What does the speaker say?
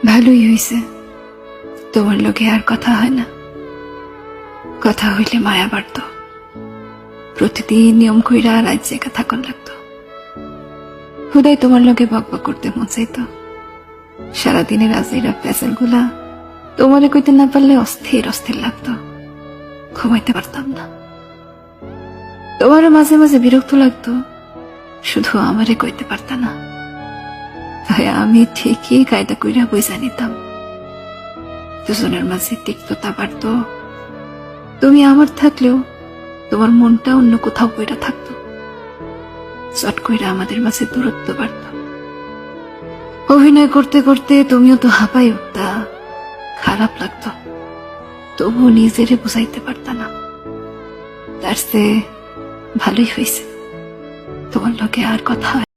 ভালোই হয়েছে, তোমার লোকে আর কথা হয় না। কথা হইলে মায়া বাড়ত, প্রতিদিন নিয়ম কইরা রাত জেগা থাকন লাগতো। হুদাই তোমার লোকে বকবক করতে মন চাইতো। সারাদিনের আজেরা প্যাসেল গুলা তোমারে কইতে না পারলে অস্থির অস্থির লাগতো, ঘুমাইতে পারতাম না। তোমারও মাঝে মাঝে বিরক্ত লাগতো, শুধু আমারে কইতে পারতা না। তাই আমি ঠিকই কায়দা কইরা বুঝা নিতাম। দুজনের মাঝে তিক্ততা বাড়ত। তুমি আমার থাকলেও তোমার মনটা অন্য কোথাও কইরা থাকতো। চট কইরা আমাদের মাঝে দূরত্ব বাড়ত। অভিনয় করতে করতে তুমিও তো হাঁপাই উঠতা, খারাপ লাগতো, তবু নিজেরে বুঝাইতে পারতা না। তার চেয়ে ভালোই হয়েছে, তোমার লোকে আর কথা হয়